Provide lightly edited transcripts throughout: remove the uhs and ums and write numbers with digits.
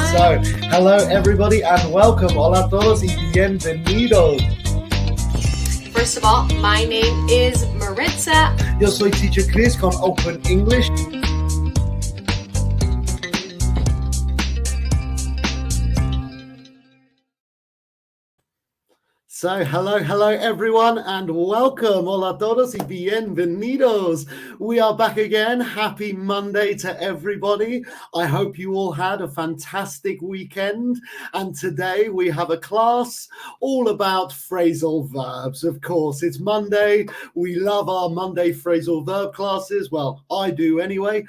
So, hello everybody and welcome. Hola a todos y bienvenidos. First of all, my name is Maritza. Yo soy Teacher Chris con Open English. So, hello everyone and welcome. Hola a todos y bienvenidos. We are back again. Happy Monday to everybody. I hope you all had a fantastic weekend. And today we have a class all about phrasal verbs. Of course, it's Monday. We love our Monday phrasal verb classes. Well, I do anyway.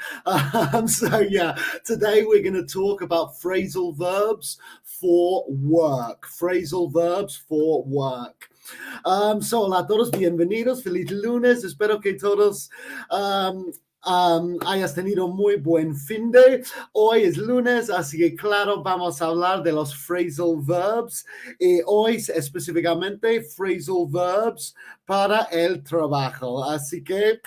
Today we're going to talk about phrasal verbs for work. Phrasal verbs for work. Hola a todos, bienvenidos, feliz lunes. Espero que todos hayas tenido muy buen fin de. Hoy es lunes, así que claro, vamos a hablar de los phrasal verbs. Y hoy específicamente phrasal verbs para el trabajo. Así que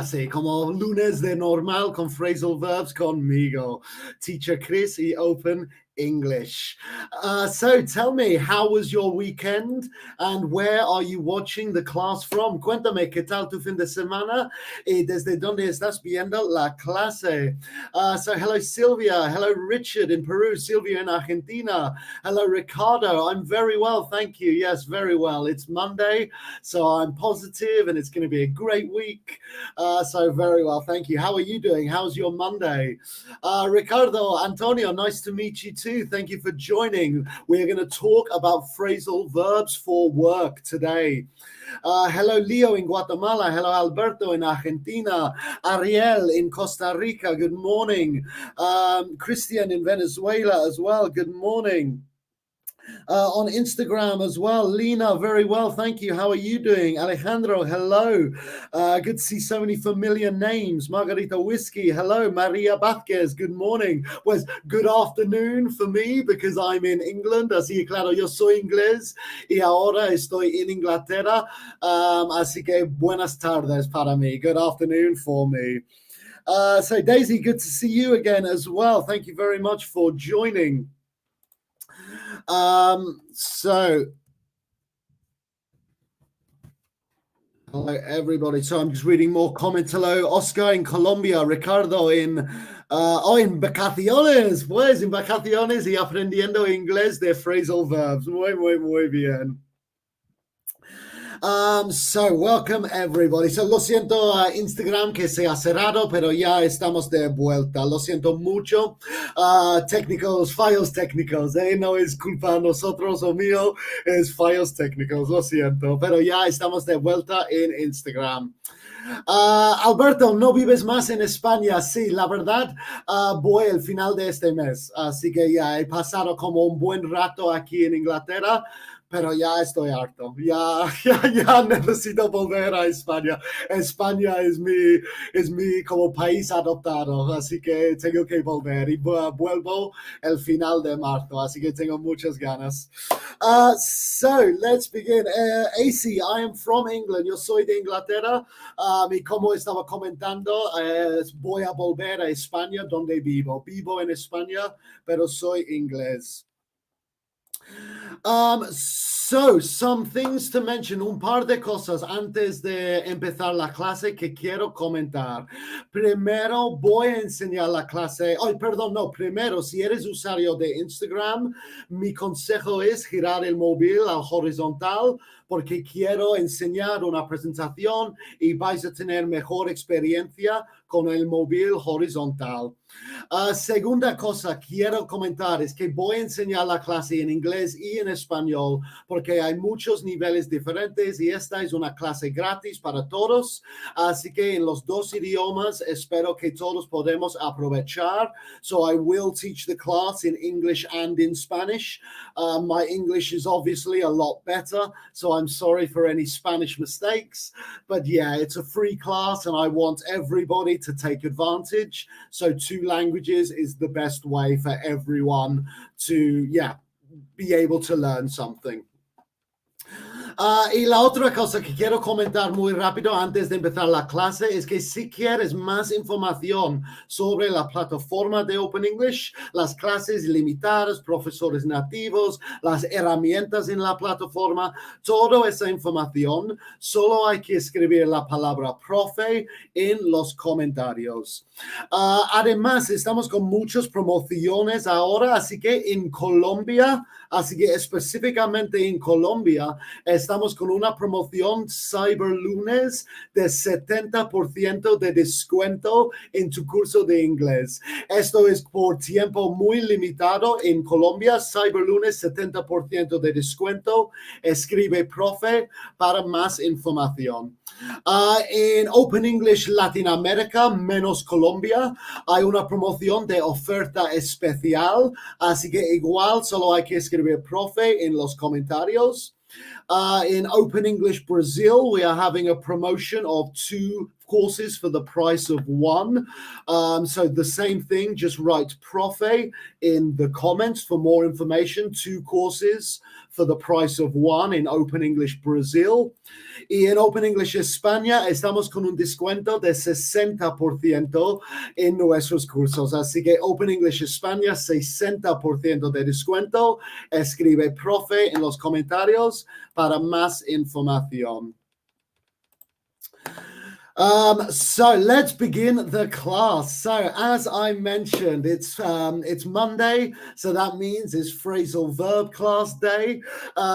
sí, como lunes de normal con phrasal verbs conmigo, Teacher Chris y Open English. So tell me, how was your weekend and where are you watching the class from? Cuéntame, ¿qué tal tu fin de semana y desde dónde estás viendo la clase? So hello, Sylvia. Hello, Richard in Peru. Sylvia in Argentina. Hello, Ricardo. I'm very well, thank you. Yes, very well. It's Monday, so I'm positive and it's going to be a great week. So very well, thank you. How are you doing? How's your Monday? Ricardo, Antonio, nice to meet you too. Thank you for joining. We're going to talk about phrasal verbs for work today. Hello, Leo in Guatemala. Hello, Alberto in Argentina. Ariel in Costa Rica. Good morning. Christian in Venezuela as well. Good morning. On Instagram as well. Lena, very well, thank you. How are you doing? Alejandro, hello. Good to see so many familiar names. Margarita Whiskey, hello. Maria Vázquez, good morning. Well, good afternoon for me because I'm in England. Así que claro, yo soy inglés y ahora estoy en Inglaterra. Así que buenas tardes para mí. Good afternoon for me. So Daisy, good to see you again as well. Thank you very much for joining. Hello everybody. So I'm just reading more comments. Hello, Oscar in Colombia, Ricardo in vacaciones, pues en vacaciones y aprendiendo inglés de phrasal verbs. Muy bien. So welcome everybody. So lo siento Instagram que se ha cerrado, pero ya estamos de vuelta. Lo siento mucho. Fallos técnicos. No es culpa de nosotros o mío, es fallos técnicos. Lo siento, pero ya estamos de vuelta en Instagram. Alberto, ¿no vives más en España? Sí, la verdad, voy al final de este mes. Así que ya he pasado como un buen rato aquí en Inglaterra. Pero ya estoy harto, ya necesito volver a España. España es mi como país adoptado, así que tengo que volver y vuelvo el final de marzo, así que tengo muchas ganas. So let's begin. AC, I am from England, yo soy de Inglaterra y como estaba comentando, voy a volver a España donde vivo. Vivo en España, pero soy inglés. So some things to mention, un par de cosas antes de empezar la clase que quiero comentar. Primero voy a enseñar la clase, primero, si eres usuario de Instagram, mi consejo es girar el móvil al horizontal porque quiero enseñar una presentación y vais a tener mejor experiencia con el móvil horizontal. Segunda cosa quiero comentar es que voy a enseñar la clase en inglés y en español porque hay muchos niveles diferentes y esta es una clase gratis para todos. Así que en los dos idiomas espero que todos podemos aprovechar. So I will teach the class in English and in Spanish. My English is obviously a lot better, so I'm sorry for any Spanish mistakes. But yeah, it's a free class and I want everybody to take advantage. So two languages is the best way for everyone to, be able to learn something. Y la otra cosa que quiero comentar muy rápido antes de empezar la clase es que si quieres más información sobre la plataforma de Open English, las clases limitadas, profesores nativos, las herramientas en la plataforma, toda esa información, solo hay que escribir la palabra profe en los comentarios. Además, estamos con muchas promociones ahora, así que en Colombia, así que específicamente en Colombia, estamos con una promoción Cyber Lunes de 70% de descuento en tu curso de inglés. Esto es por tiempo muy limitado en Colombia. Cyber Lunes, 70% de descuento. Escribe profe para más información. En Open English Latinoamérica, menos Colombia, hay una promoción de oferta especial. Así que igual solo hay que escribir profe en los comentarios. In Open English Brazil, we are having a promotion of 2 courses for the price of 1. So the same thing, just write profe in the comments for more information. 2 courses for the price of 1 in Open English Brazil. Y en Open English España estamos con un descuento de 60% en nuestros cursos. Así que Open English España, 60% de descuento. Escribe profe en los comentarios para más información. So let's begin the class. So as I mentioned, it's Monday, so that means it's phrasal verb class day.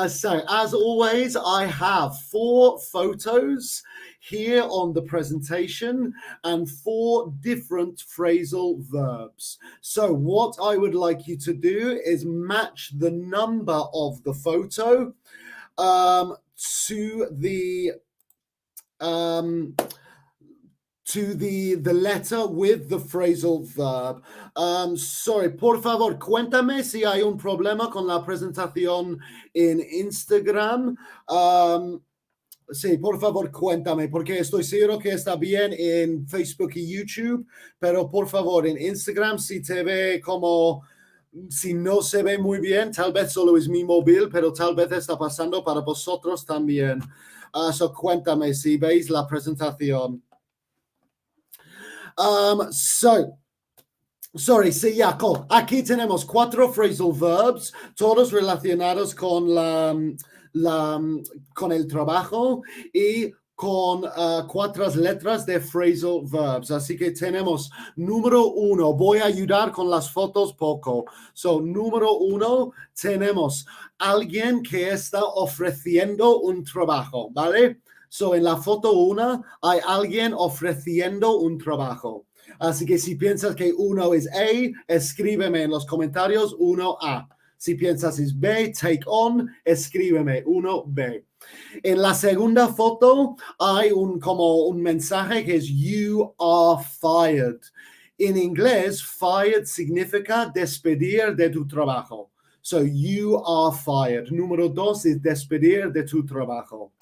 So as always, I have 4 photos here on the presentation and 4 different phrasal verbs. So what I would like you to do is match the number of the photo to the letter with the phrasal verb. Sorry, por favor, cuéntame si hay un problema con la presentación en Instagram. Sí, por favor, cuéntame, porque estoy seguro que está bien en Facebook y YouTube, pero por favor, en Instagram, si te ve como, si no se ve muy bien, tal vez solo es mi móvil, pero tal vez está pasando para vosotros también. So cuéntame si veis la presentación. Sorry, sí, ya, aquí tenemos 4 phrasal verbs, todos relacionados con con el trabajo y con 4 letras de phrasal verbs. Así que tenemos número 1. Voy a ayudar con las fotos poco. So, número 1, tenemos alguien que está ofreciendo un trabajo, ¿vale? So, en la foto 1 hay alguien ofreciendo un trabajo. Así que si piensas que 1 es A, escríbeme en los comentarios 1A. Si piensas es B, take on, escríbeme 1B. En la segunda foto hay como un mensaje que es you are fired. En inglés, fired significa despedir de tu trabajo. So, you are fired. Número 2 es despedir de tu trabajo.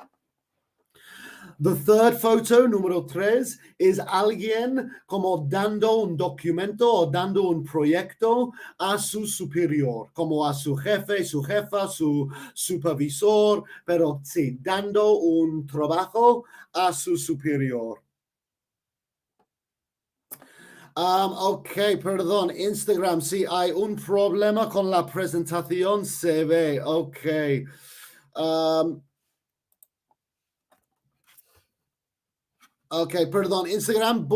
The third photo, número 3, es alguien como dando un documento o dando un proyecto a su superior, como a su jefe, su jefa, su supervisor, pero sí, dando un trabajo a su superior. Ok, perdón, Instagram, sí, hay un problema con la presentación, se ve, ok. Ok, perdón, Instagram,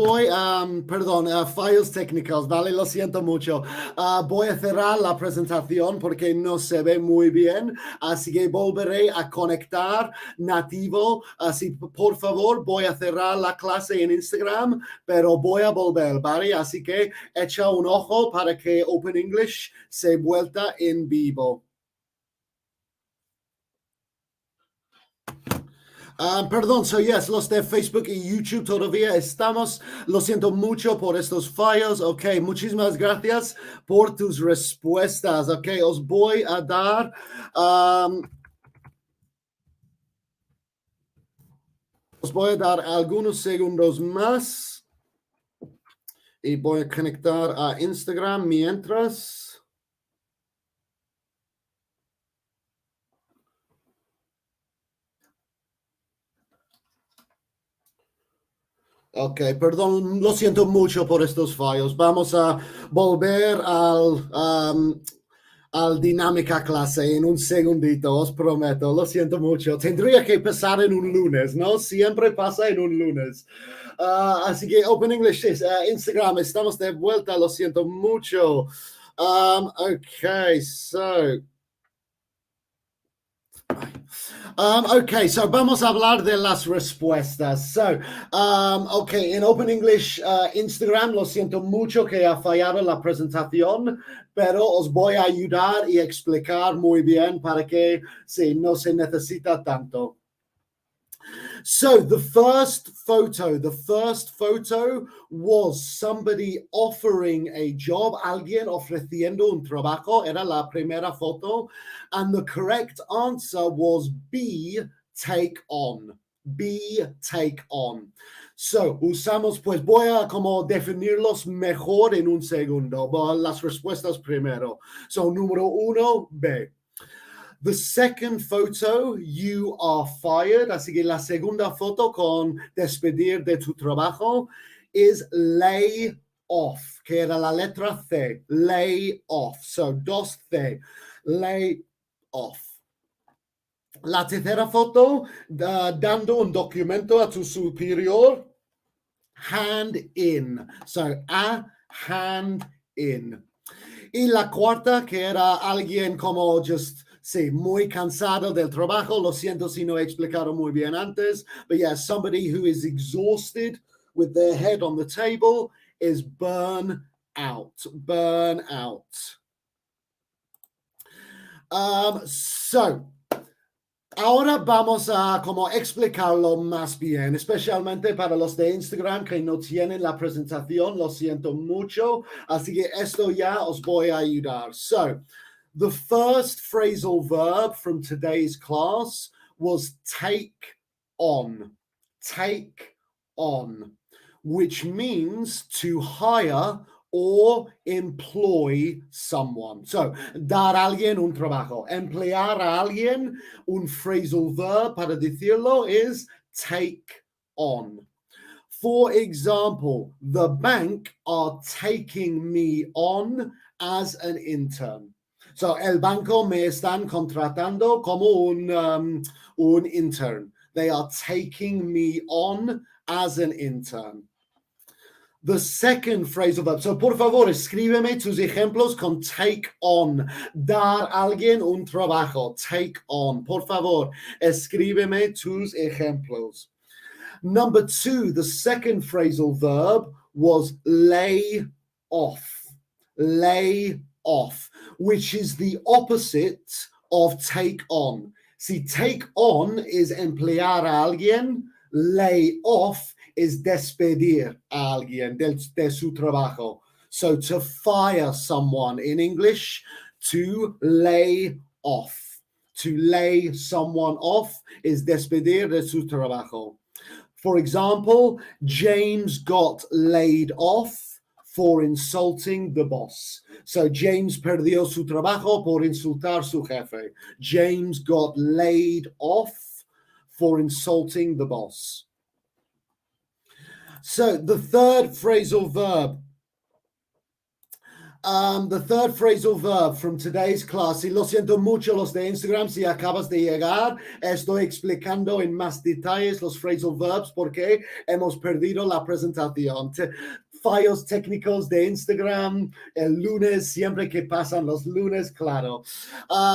fallos técnicos, ¿vale? Lo siento mucho. Voy a cerrar la presentación porque no se ve muy bien, así que volveré a conectar nativo. Así, por favor, voy a cerrar la clase en Instagram, pero voy a volver, ¿vale? Así que echa un ojo para que Open English se vuelta en vivo. Perdón, yes, los de Facebook y YouTube todavía estamos. Lo siento mucho por estos fallos. Ok, muchísimas gracias por tus respuestas. Ok, os voy a dar... os voy a dar algunos segundos más. Y voy a conectar a Instagram mientras... Ok, perdón, lo siento mucho por estos fallos. Vamos a volver al dinámica clase en un segundito, os prometo, lo siento mucho. Tendría que pasar en un lunes, ¿no? Siempre pasa en un lunes. Así que Open English, Instagram, estamos de vuelta, lo siento mucho. Okay, so... Okay, so vamos a hablar de las respuestas. So, okay, en Open English Instagram, lo siento mucho que ha fallado la presentación, pero os voy a ayudar y explicar muy bien para que sí, no se necesita tanto. So the first photo was somebody offering a job, alguien ofreciendo un trabajo, era la primera foto, and the correct answer was B, take on. B, take on. So, usamos, pues voy a como definirlos mejor en un segundo, las respuestas primero. So, número uno, B. The second photo, you are fired. Así que la segunda foto con despedir de tu trabajo is lay off, que era la letra C, lay off. So, 2C, lay off. La tercera foto, dando un documento a tu superior, hand in. So, a hand in. Y la cuarta, que era alguien como just, sí, muy cansado del trabajo. Lo siento si no he explicado muy bien antes. But yeah, somebody who is exhausted with their head on the table is burn out. Burn out. So, ahora vamos a como explicarlo más bien, especialmente para los de Instagram que no tienen la presentación, lo siento mucho, así que esto ya os voy a ayudar. So, the first phrasal verb from today's class was take on, which means to hire or employ someone. So, dar a alguien un trabajo. Emplear a alguien, un phrasal verb para decirlo is take on. For example, the bank are taking me on as an intern. So, el banco me están contratando como un intern. They are taking me on as an intern. The second phrasal verb. So, por favor, escríbeme tus ejemplos con take on. Dar a alguien un trabajo. Take on. Por favor, escríbeme tus ejemplos. Number 2, the second phrasal verb was lay off. Lay off, which is the opposite of take on. Si take on is emplear a alguien, lay off is despedir a alguien de su trabajo. So to fire someone in English, to lay off. To lay someone off is despedir de su trabajo. For example, James got laid off for insulting the boss. So James perdió su trabajo por insultar su jefe. James got laid off for insulting the boss. So the third phrasal verb. The third phrasal verb from today's class, y lo siento mucho los de Instagram si acabas de llegar, estoy explicando en más detalles los phrasal verbs porque hemos perdido la presentación. Fallos técnicos de Instagram el lunes, siempre que pasan los lunes, claro.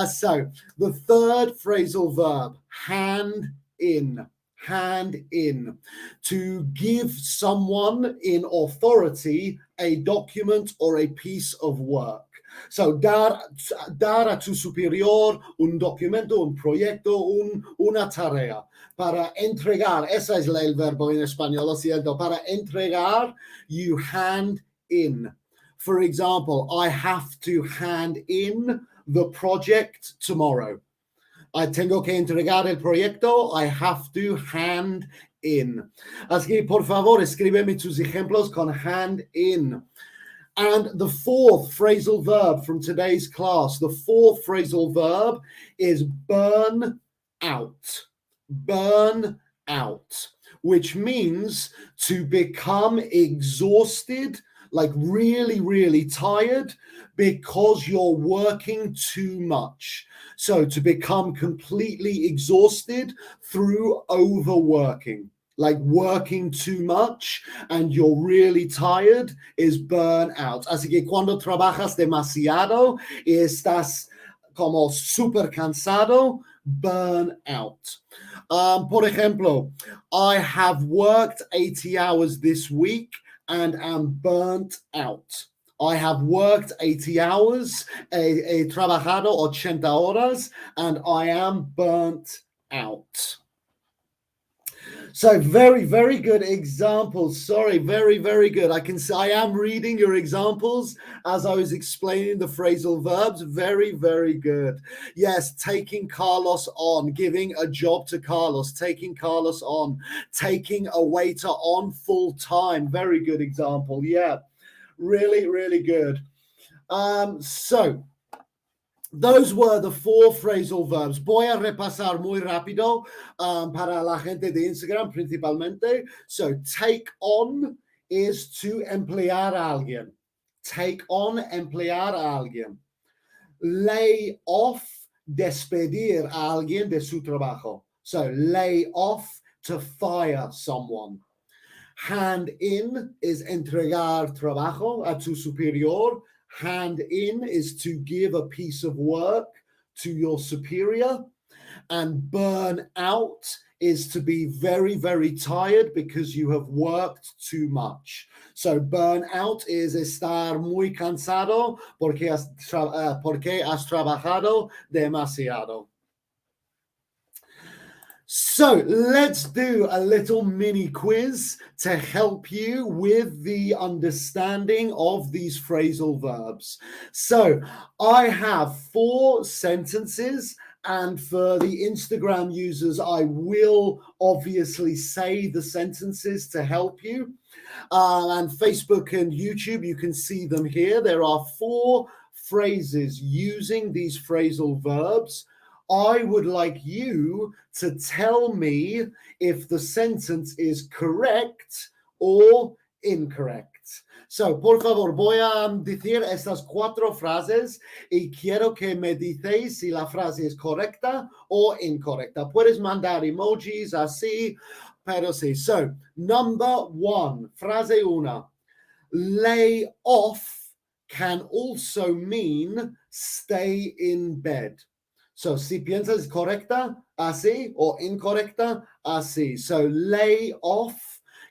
So, the third phrasal verb, hand in. Hand in, to give someone in authority a document or a piece of work. So, dar a tu superior un documento, un proyecto, una tarea. Para entregar, ese es el verbo en español, lo siento. Para entregar, you hand in. For example, I have to hand in the project tomorrow. I tengo que entregar el proyecto. I have to hand in. Así que, por favor, escríbeme tus ejemplos con hand in. And the fourth phrasal verb from today's class, the fourth phrasal verb is burn out. Burn out, which means to become exhausted, like really, really tired because you're working too much. So to become completely exhausted through overworking, like working too much and you're really tired is burnout. Así que cuando trabajas demasiado y estás como súper cansado, burnout. Por ejemplo, I have worked 80 hours this week and am burnt out. I have worked 80 hours, he trabajado 80 horas, and I am burnt out. So very, very good examples. Sorry, very, very good. I am reading your examples as I was explaining the phrasal verbs. Very, very good. Yes, taking Carlos on, giving a job to Carlos, taking Carlos on, taking a waiter on full time. Very good example. Yeah, really, really good. So those were the 4 phrasal verbs. Voy a repasar muy rápido para la gente de Instagram principalmente. So take on is to emplear a alguien. Take on, emplear a alguien. Lay off, despedir a alguien de su trabajo. So lay off, to fire someone. Hand in is entregar trabajo a tu superior. Hand in is to give a piece of work to your superior. And burn out is to be very, very tired because you have worked too much. So burn out is estar muy cansado porque has trabajado demasiado. So let's do a little mini quiz to help you with the understanding of these phrasal verbs. So I have 4 sentences, and for the Instagram users, I will obviously say the sentences to help you. And Facebook and YouTube, you can see them here. There are 4 phrases using these phrasal verbs. I would like you to tell me if the sentence is correct or incorrect. So, por favor, voy a decir estas 4 frases y quiero que me dices si la frase es correcta o incorrecta. Puedes mandar emojis así, pero sí. So, number 1, frase 1. Lay off can also mean stay in bed. So, si piensas correcta, así, o incorrecta, así. So, lay off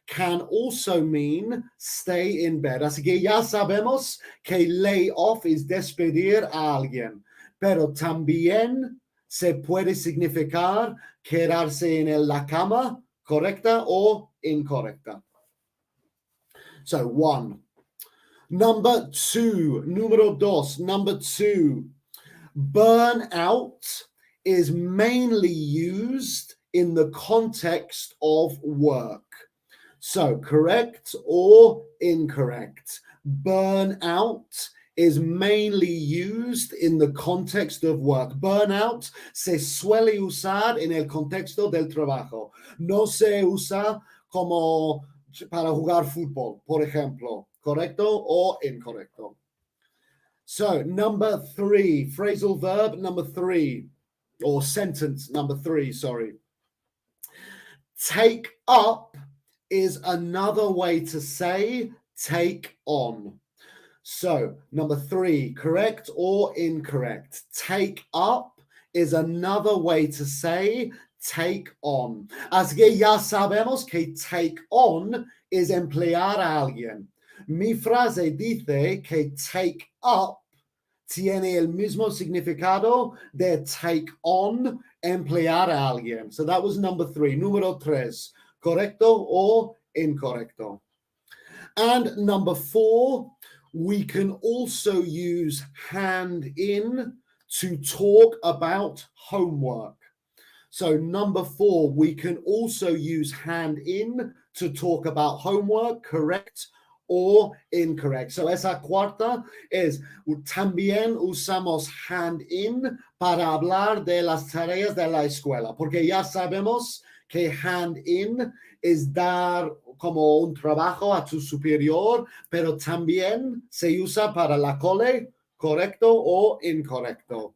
can also mean stay in bed. Así que ya sabemos que lay off es despedir a alguien, pero también se puede significar quedarse en la cama, correcta o incorrecta. So, 1. Number 2, número 2, number 2. Burnout is mainly used in the context of work. So, correct or incorrect? Burnout is mainly used in the context of work. Burnout se suele usar en el contexto del trabajo. No se usa como para jugar fútbol, por ejemplo. ¿Correcto o incorrecto? So, number 3, phrasal verb number 3, or sentence number 3, sorry. Take up is another way to say take on. So, number 3, correct or incorrect? Take up is another way to say take on. Así que ya sabemos que take on es emplear a alguien. Mi frase dice que take up tiene el mismo significado de take on, emplear a alguien. So that was number 3. Número 3, correcto or incorrecto? And number 4, we can also use hand in to talk about homework. So number 4, we can also use hand in to talk about homework, correct or incorrect. So esa cuarta es, también usamos hand in para hablar de las tareas de la escuela, porque ya sabemos que hand in es dar como un trabajo a tu superior, pero también se usa para la cole, correcto o incorrecto.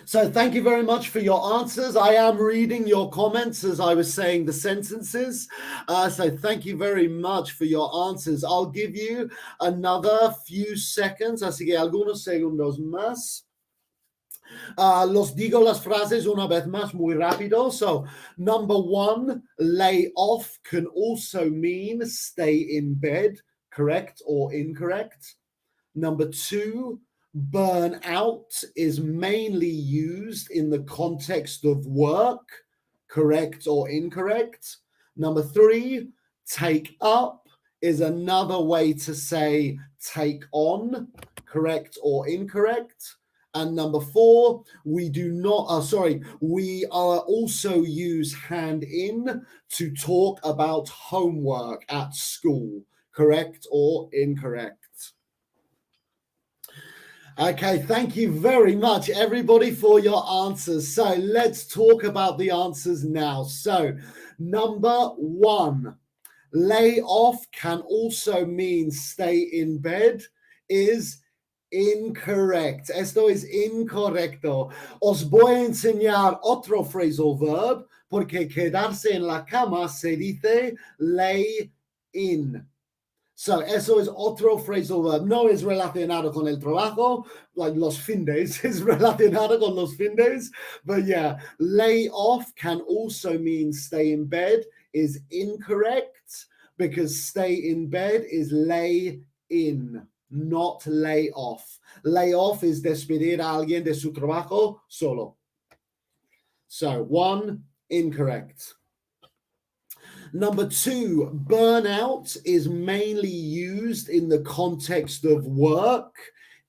So thank you very much for your answers. I am reading your comments as I was saying the sentences. So thank you very much for your answers. I'll give you another few seconds, así que algunos segundos más. Los digo las frases una vez más muy rápido. So number one, lay off can also mean stay in bed, correct or incorrect. Number two, burn out is mainly used in the context of work, correct or incorrect. Number three, take up is another way to say take on, correct or incorrect. And number four, we also use hand in to talk about homework at school, correct or incorrect. Okay, thank you very much, everybody, for your answers. So let's talk about the answers now. So, number one, lay off can also mean stay in bed is incorrect. Esto es incorrecto. Os voy a enseñar otro phrasal verb porque quedarse en la cama se dice lay in. So, eso es otro phrasal verb. No es relacionado con el trabajo, like los fines is relacionado con los fines. But yeah, lay off can also mean stay in bed is incorrect because stay in bed is lay in, not lay off. Lay off is despedir a alguien de su trabajo solo. So, one, incorrect. Number two, burnout is mainly used in the context of work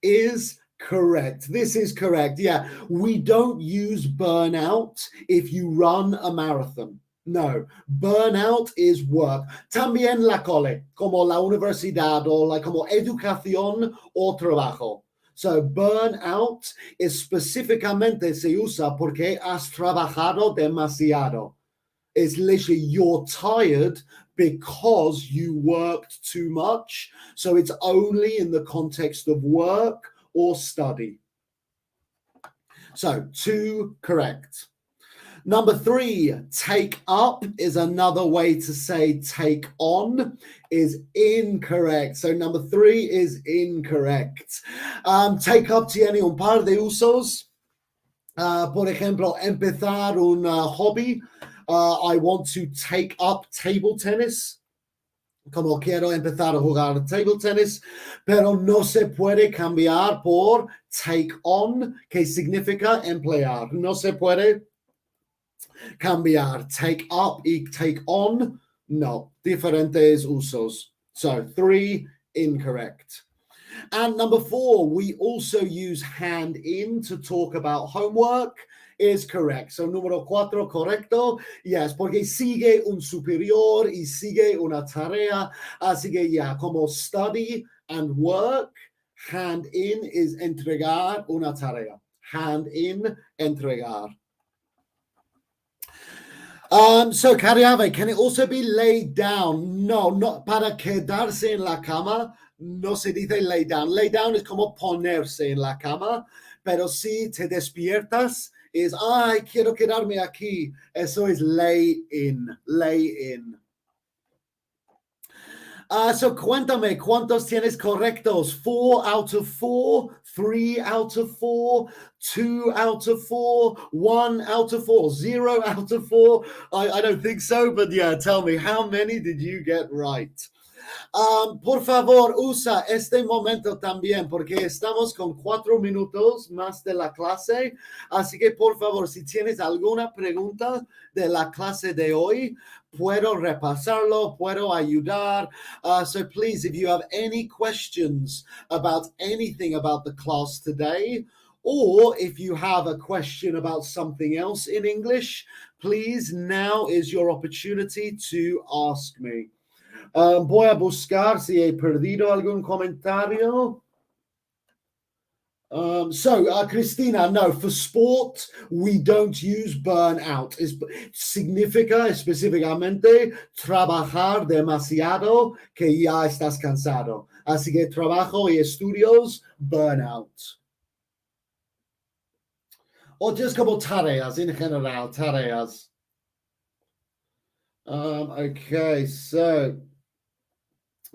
is correct. This is correct. Yeah, we don't use burnout if you run a marathon. No, burnout is work. También la cole, como la universidad o como educación o trabajo. So burnout específicamente se usa porque has trabajado demasiado. It's literally you're tired because you worked too much. So it's only in the context of work or study. So two, correct. Number three, take up is another way to say take on is incorrect. So number three is incorrect. Take up tiene un par de usos. Por ejemplo, empezar un hobby. I want to take up table tennis. Como quiero empezar a jugar table tennis, pero no se puede cambiar por take on, que significa emplear. No se puede cambiar take up y take on. No, diferentes usos. So, three, incorrect. And number four, we also use hand in to talk about homework is correct. So número cuatro, correcto. Yes, porque sigue un superior y sigue una tarea. Así que ya, como study and work, hand in is entregar una tarea. Hand in, entregar. So cariave, can it also be laid down? No, not para quedarse en la cama. No se dice lay down. Lay down es como ponerse en la cama, pero si te despiertas es, ay, quiero quedarme aquí. Eso es lay in, lay in. So cuéntame, ¿cuántos tienes correctos? 4 out of 4, 3 out of 4, 2 out of 4, 1 out of 4, 0 out of 4. I don't think so, but yeah, tell me, how many did you get right? Por favor, usa este momento también porque estamos con 4 minutos más de la clase. Así que, por favor, si tienes alguna pregunta de la clase de hoy, puedo repasarlo, puedo ayudar. So please, if you have any questions about anything about the class today, or if you have a question about something else in English, please, now is your opportunity to ask me. Voy a buscar si he perdido algún comentario. Cristina, no, for sport, we don't use burnout. Significa específicamente trabajar demasiado que ya estás cansado. Así que trabajo y estudios, burnout. O just como tareas en general, tareas. Okay, so...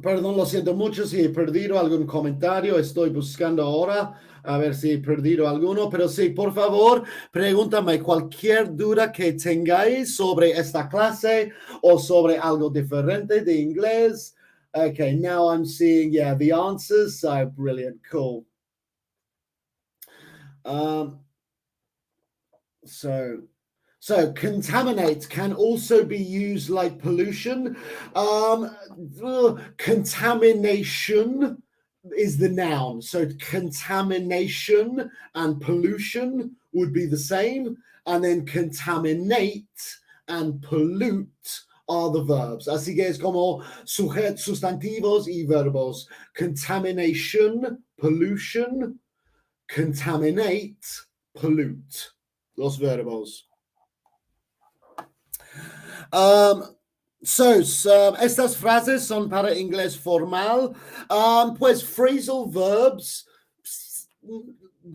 Perdón, lo siento mucho si he perdido algún comentario. Estoy buscando ahora a ver si he perdido alguno. Pero sí, por favor, pregúntame cualquier duda que tengáis sobre esta clase o sobre algo diferente de inglés. Okay, now I'm seeing, yeah, the answers. So brilliant, cool. So contaminate can also be used like pollution. Contamination is the noun. So contamination and pollution would be the same. And then contaminate and pollute are the verbs. Así que es como sustantivos y verbos. Contamination, pollution, contaminate, pollute. Los verbos. Estas frases son para inglés formal. Pues phrasal verbs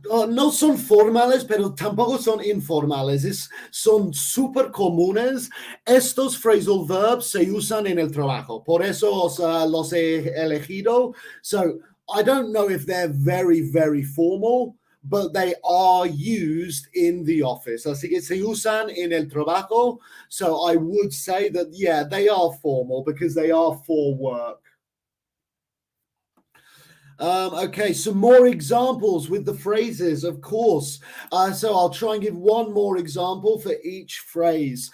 no son formales, pero tampoco son informales. Son súper comunes. Estos phrasal verbs se usan en el trabajo. Por eso los he elegido. So I don't know if they're very, very formal, but they are used in the office. Así que se usan en el trabajo. So I would say that, yeah, they are formal because they are for work. Okay, some more examples with the phrases, of course. So I'll try and give one more example for each phrase.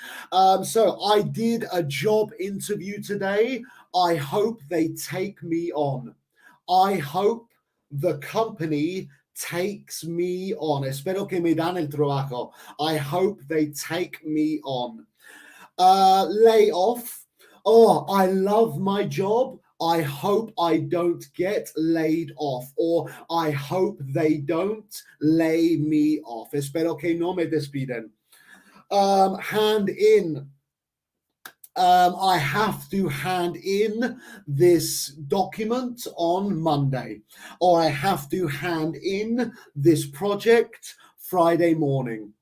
So I did a job interview today. I hope they take me on. I hope the company takes me on. Espero que me dan el trabajo. I hope they take me on. Lay off. Oh, I love my job. I hope I don't get laid off. Or I hope they don't lay me off. Espero que no me despiden. Hand in. I have to hand in this document on Monday, or I have to hand in this project Friday morning.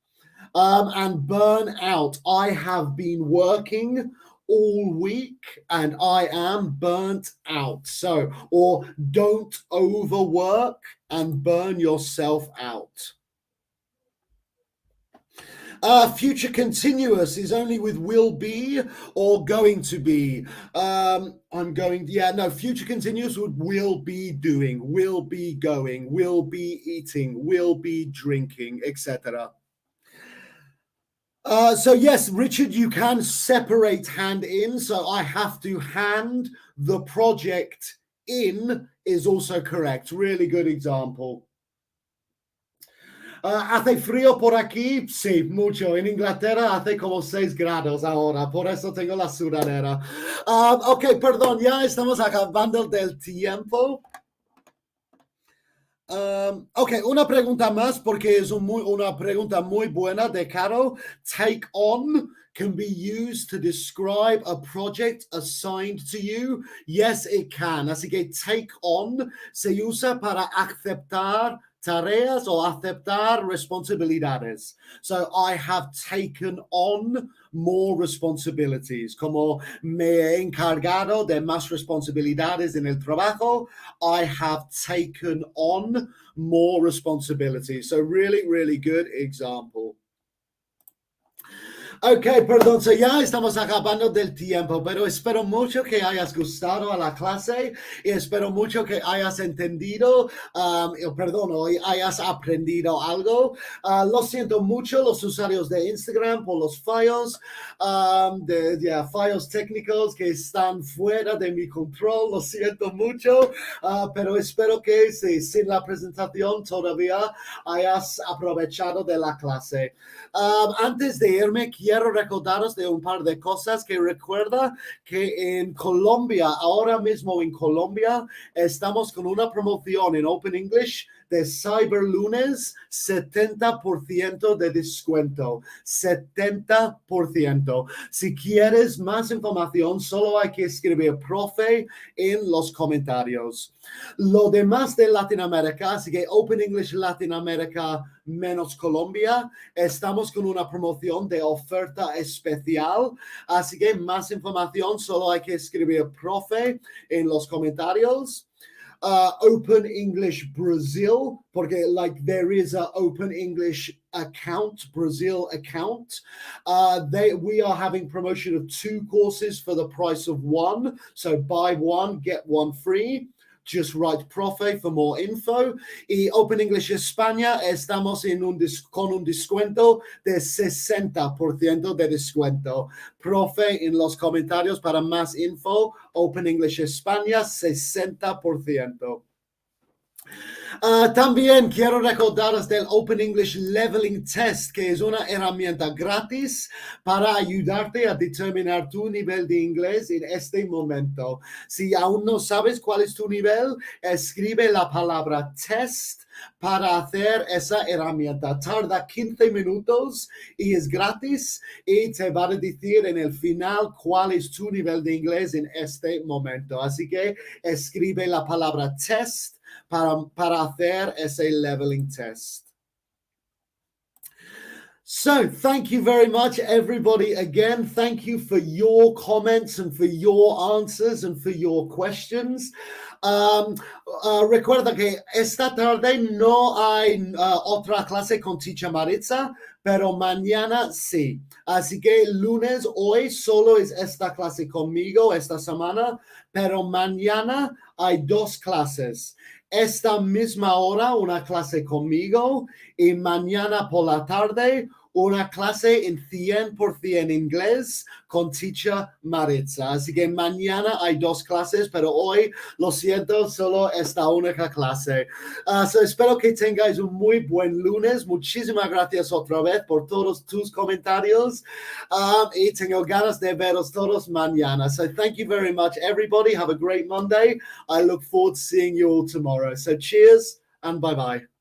And burn out. I have been working all week and I am burnt out. So, or don't overwork and burn yourself out. Future continuous is only with will be or going to be. Future continuous would will be doing, will be going, will be eating, will be drinking, etc. So yes, Richard, you can separate hand in. So I have to hand the project in is also correct. Really good example. ¿Hace frío por aquí? Sí, mucho. En Inglaterra hace como 6 grados ahora, por eso tengo la sudadera. Ok, perdón, ya estamos acabando del tiempo. Ok, una pregunta más porque es una pregunta muy buena de Caro. Take on can be used to describe a project assigned to you. Yes, it can. Así que take on se usa para aceptar tareas o aceptar responsabilidades. So I have taken on more responsibilities. Como me he encargado de más responsabilidades en el trabajo, I have taken on more responsibilities. So really, really good example. Ok, perdón, so ya estamos acabando del tiempo, pero espero mucho que hayas gustado a la clase y espero mucho que hayas entendido, hoy hayas aprendido algo. Lo siento mucho los usuarios de Instagram por los fallos, fallos técnicos que están fuera de mi control, lo siento mucho, pero espero que sin la presentación todavía hayas aprovechado de la clase. Antes de irme, quiero recordaros de un par de cosas que recuerda que en Colombia, ahora mismo en Colombia, estamos con una promoción en Open English de Cyber Lunes, 70% de descuento. 70%. Si quieres más información, solo hay que escribir profe en los comentarios. Lo demás de Latinoamérica, así que Open English Latinoamérica menos Colombia, estamos con una promoción de oferta especial, así que más información solo hay que escribir profe en los comentarios. Open English Brazil, porque like there is a Open English account, Brazil account. We are having promotion of 2 courses for the price of 1. So buy 1, get 1 free. Just write profe for more info. Y Open English España, estamos con un descuento de 60% de descuento. Profe en los comentarios para más info. Open English España, 60%. También quiero recordaros del Open English Leveling Test, que es una herramienta gratis para ayudarte a determinar tu nivel de inglés en este momento. Si aún no sabes cuál es tu nivel, escribe la palabra test para hacer esa herramienta. Tarda 15 minutos y es gratis y te va a decir en el final cuál es tu nivel de inglés en este momento. Así que escribe la palabra test para hacer ese leveling test. So thank you very much, everybody. Again, thank you for your comments and for your answers and for your questions. Recuerda que esta tarde no hay otra clase con Teacher Maritza, pero mañana sí. Así que lunes, hoy solo es esta clase conmigo esta semana, pero mañana hay 2 clases. Esta misma hora una clase conmigo y mañana por la tarde una clase en 100% inglés con Teacher Maritza. Así que mañana hay 2 clases, pero hoy, lo siento, solo esta única clase. So espero que tengáis un muy buen lunes. Muchísimas gracias otra vez por todos tus comentarios. Y tengo ganas de veros todos mañana. So thank you very much, everybody. Have a great Monday. I look forward to seeing you all tomorrow. So cheers and bye-bye.